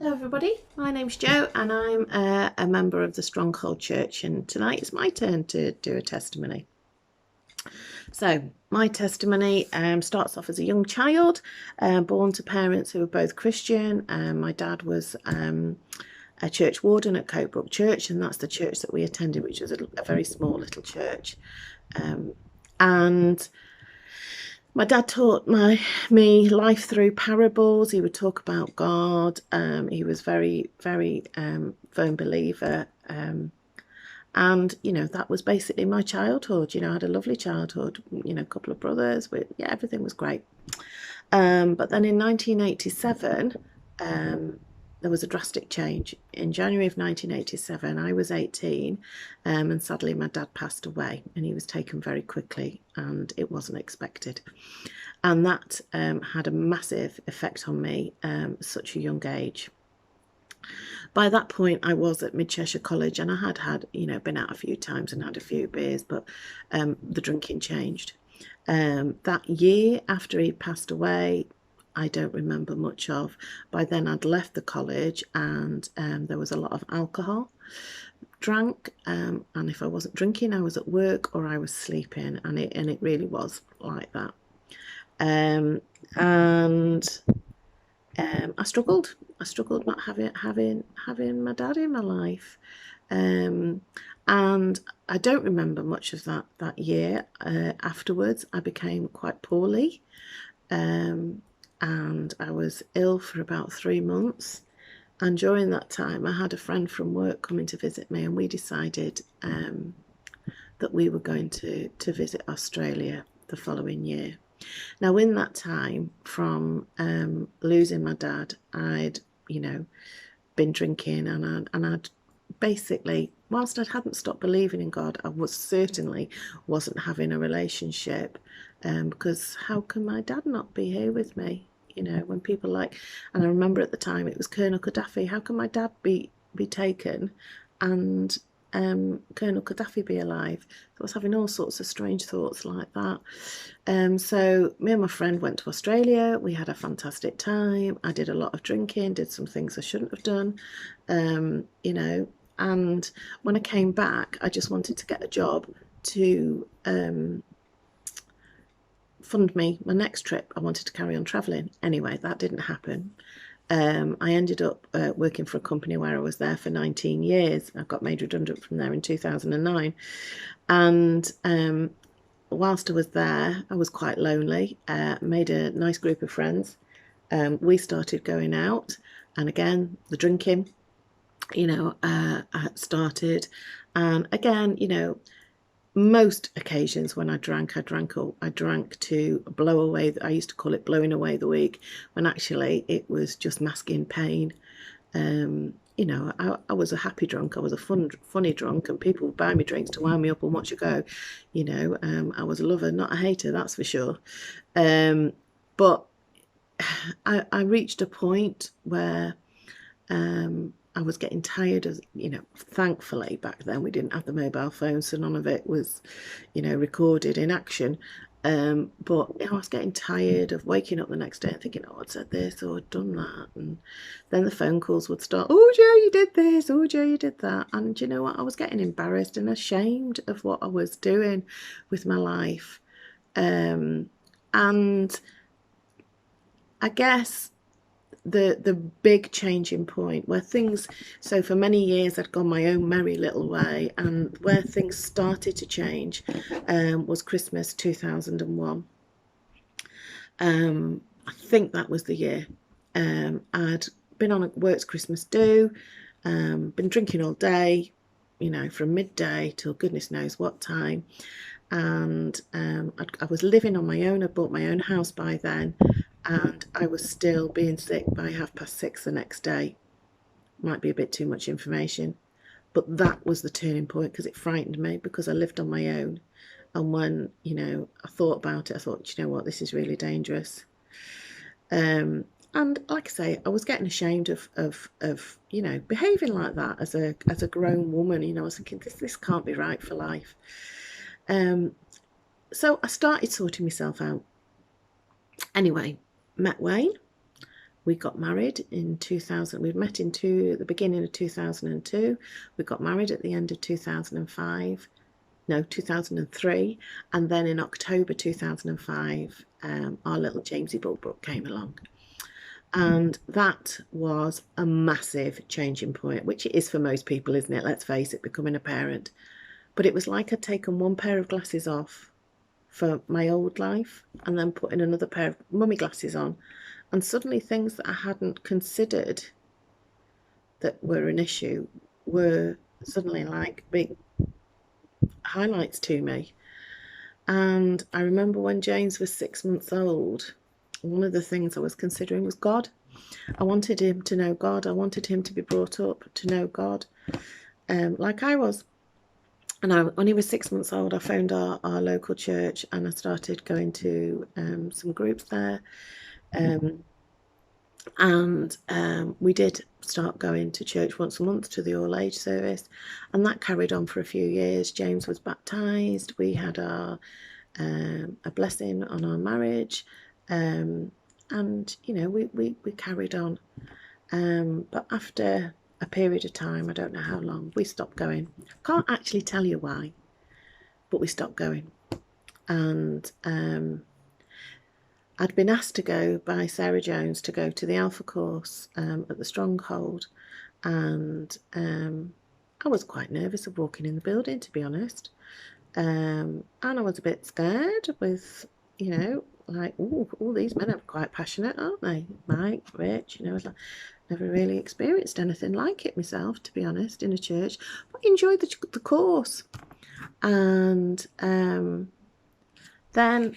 Hello everybody, my name's Jo and I'm a member of the Stronghold Church, and tonight it's my turn to do a testimony. So my testimony starts off as a young child, born to parents who were both Christian. My dad was a church warden at Coatbrook Church, and that's the church that we attended, which was a very small little church. And my dad taught me life through parables. He would talk about God. He was very, very firm believer. And, that was basically my childhood. I had a lovely childhood, a couple of brothers. Everything was great. But then in 1987, there was a drastic change. In January of 1987, I was 18, and sadly my dad passed away, and he was taken very quickly, and it wasn't expected. And that had a massive effect on me at such a young age. By that point, I was at Mid Cheshire College, and I had been out a few times and had a few beers, but the drinking changed. That year after he passed away, I don't remember much of. By then I'd left the college, and there was a lot of alcohol drank, and if I wasn't drinking, I was at work or I was sleeping, and it really was like that. And I struggled not having my dad in my life. And I don't remember much of that year. Afterwards I became quite poorly, and I was ill for about 3 months. And during that time I had a friend from work coming to visit me, and we decided that we were going to visit Australia the following year. Now, in that time, from losing my dad, I'd been drinking, and I'd basically, whilst I hadn't stopped believing in God, I certainly wasn't having a relationship, because how can my dad not be here with me? When people and I remember at the time it was Colonel Gaddafi. How can my dad be taken and Colonel Gaddafi be alive? So I was having all sorts of strange thoughts like that. So me and my friend went to Australia. We had a fantastic time. I did a lot of drinking, did some things I shouldn't have done, and when I came back, I just wanted to get a job to fund me my next trip. I wanted to carry on travelling. Anyway, that didn't happen. I ended up working for a company where I was there for 19 years. I got made redundant from there in 2009. And whilst I was there, I was quite lonely. Made a nice group of friends. We started going out, and again, the drinking, started. And again, most occasions when I drank to blow away. I used to call it blowing away the week, when actually it was just masking pain. I was a happy drunk. I was a funny drunk, and people would buy me drinks to wind me up and watch it go. I was a lover, not a hater, that's for sure. But I reached a point where I was getting tired of, thankfully back then we didn't have the mobile phone, so none of it was, recorded in action. But I was getting tired of waking up the next day and thinking, oh, I'd said this or I'd done that. And then the phone calls would start, oh, Jo, you did this, oh, Jo, you did that. And you know what? I was getting embarrassed and ashamed of what I was doing with my life. And I guess the big changing point where so for many years I'd gone my own merry little way, and where things started to change was Christmas 2001. I think that was the year. I'd been on a works Christmas do, been drinking all day, from midday till goodness knows what time. And I was living on my own. I bought my own house by then, and I was still being sick by 6:30 the next day. Might be a bit too much information, but that was the turning point, because it frightened me, because I lived on my own. And when I thought about it, I thought, you know what, this is really dangerous. And like I say, I was getting ashamed of behaving like that as a grown woman. I was thinking, this can't be right for life. So I started sorting myself out. Anyway, met Wayne. We got married in 2000. We met in the beginning of 2002. We got married at the end of 2005. No, 2003. And then in October 2005, our little Jamesy Bulbrook came along. And that was a massive changing point, which it is for most people, isn't it? Let's face it, becoming a parent. But it was like I'd taken one pair of glasses off for my old life and then putting another pair of mummy glasses on. And suddenly things that I hadn't considered that were an issue were suddenly like big highlights to me. And I remember when James was 6 months old, one of the things I was considering was God. I wanted him to know God. I wanted him to be brought up to know God, like I was. And when he was 6 months old, I found our local church and I started going to some groups there. We did start going to church once a month to the all-age service, and that carried on for a few years. James was baptised. We had a blessing on our marriage, and you know we carried on. But after a period of time, I don't know how long, we stopped going. I can't actually tell you why, but we stopped going. And I'd been asked to go by Sarah Jones to go to the Alpha course at the Stronghold, and I was quite nervous of walking in the building, to be honest, and I was a bit scared with, you know, like, all these men are quite passionate, aren't they? Mike, Rich, you know, it's like, never really experienced anything like it myself, to be honest, in a church, but enjoyed the course. And then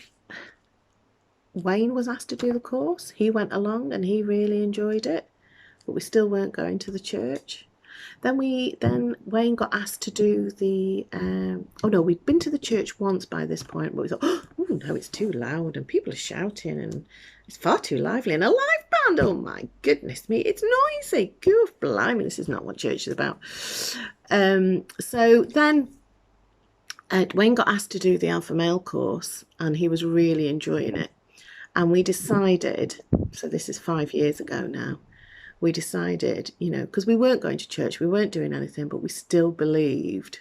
Wayne was asked to do the course. He went along and he really enjoyed it, but we still weren't going to the church. Then Wayne got asked to do the oh no, we'd been to the church once by this point, but we thought, oh no, it's too loud and people are shouting and it's far too lively, and a live band, oh my goodness me, it's noisy. Goof, blimey, this is not what church is about. So then Wayne got asked to do the Alpha Male course and he was really enjoying it. And we decided, so this is 5 years ago now, we decided, you know, because we weren't going to church, we weren't doing anything, but we still believed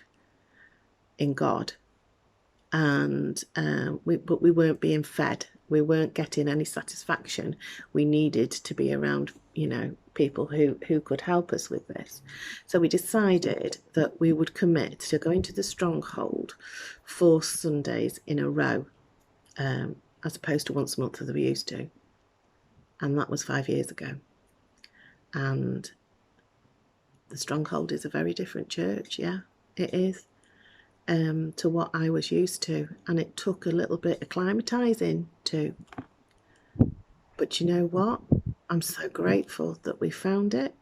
in God. And but we weren't being fed. We weren't getting any satisfaction. We needed to be around, you know, people who could help us with this. So we decided that we would commit to going to the Stronghold 4 Sundays in a row, as opposed to once a month as we used to. And that was 5 years ago. And the Stronghold is a very different church, yeah, it is, to what I was used to. And it took a little bit of acclimatising to. But you know what? I'm so grateful that we found it,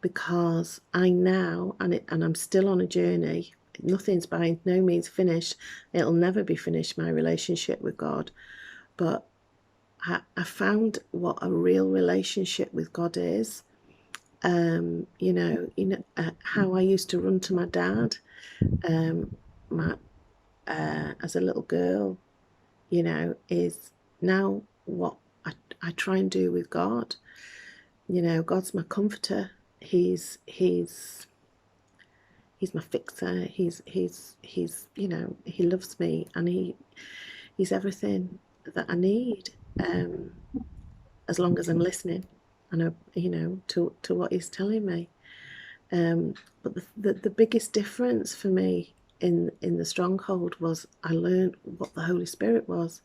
because I now, and I'm still on a journey. Nothing's by no means finished. It'll never be finished, my relationship with God. But I found what a real relationship with God is. You know, how I used to run to my dad, as a little girl, you know, is now what I try and do with God. You know, God's my comforter. He's my fixer. He's you know, he loves me, and he's everything that I need, as long as I'm listening and you know, to what he's telling me. But the biggest difference for me in the Stronghold was I learned what the Holy Spirit was,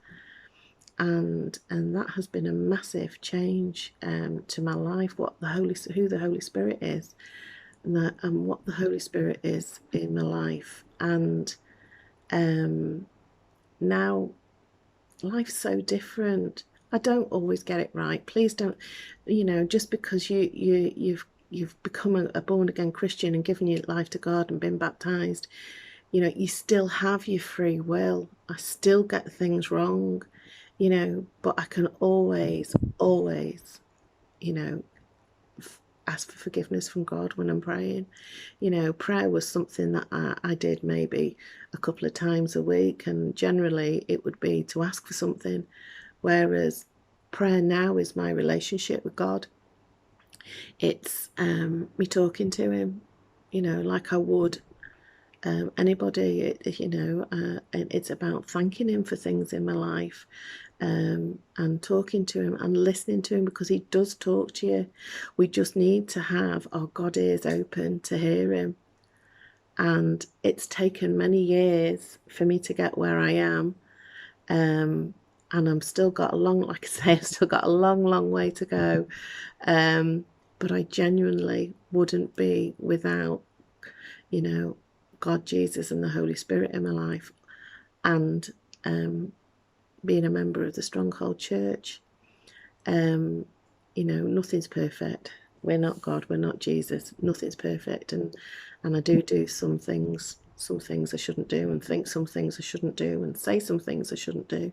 and that has been a massive change to my life. Who the Holy Spirit is, and what the Holy Spirit is in my life. And now life's so different. I don't always get it right. Please don't, you know, just because you've become a born again Christian and given your life to God and been baptized, you know, you still have your free will. I still get things wrong, you know, but I can always, you know, ask for forgiveness from God when I'm praying. You know, prayer was something that I did maybe a couple of times a week, and generally it would be to ask for something, whereas prayer now is my relationship with God. It's me talking to him, like I would anybody, and it's about thanking him for things in my life, and talking to him and listening to him, because he does talk to you. We just need to have our God ears open to hear him. And it's taken many years for me to get where I am. And I'm still got a long, like I say, I've still got a long, long way to go. But I genuinely wouldn't be without, God, Jesus, and the Holy Spirit in my life, and being a member of the Stronghold Church. Nothing's perfect. We're not God, we're not Jesus. Nothing's perfect, and I do some things I shouldn't do, and think some things I shouldn't do, and say some things I shouldn't do.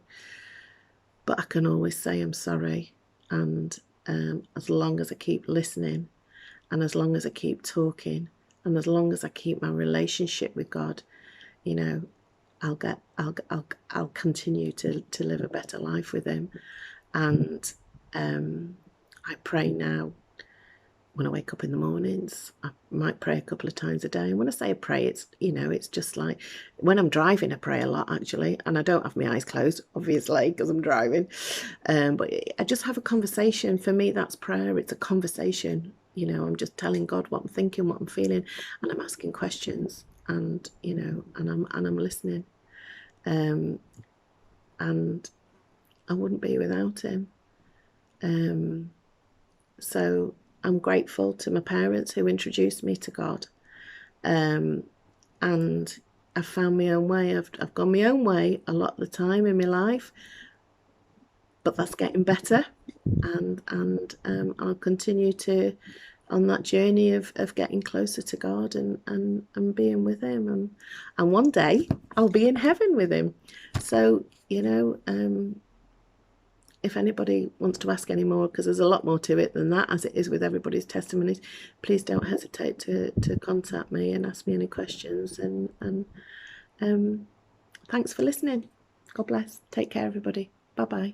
But I can always say I'm sorry, and as long as I keep listening, and as long as I keep talking, and as long as I keep my relationship with God, I'll continue to live a better life with him. And I pray now. When I wake up in the mornings, I might pray a couple of times a day. And when I say I pray, it's just like when I'm driving, I pray a lot, actually. And I don't have my eyes closed, obviously, because I'm driving. But I just have a conversation. For me, that's prayer. It's a conversation. I'm just telling God what I'm thinking, what I'm feeling, and I'm asking questions, and I'm listening. And I wouldn't be without him. So I'm grateful to my parents who introduced me to God, and I've found my own way. I've gone my own way a lot of the time in my life, but that's getting better, and I'll continue to on that journey of getting closer to God and being with him, and one day I'll be in heaven with him. So if anybody wants to ask any more, because there's a lot more to it than that, as it is with everybody's testimonies, please don't hesitate to contact me and ask me any questions. And thanks for listening. God bless. Take care, everybody. Bye-bye.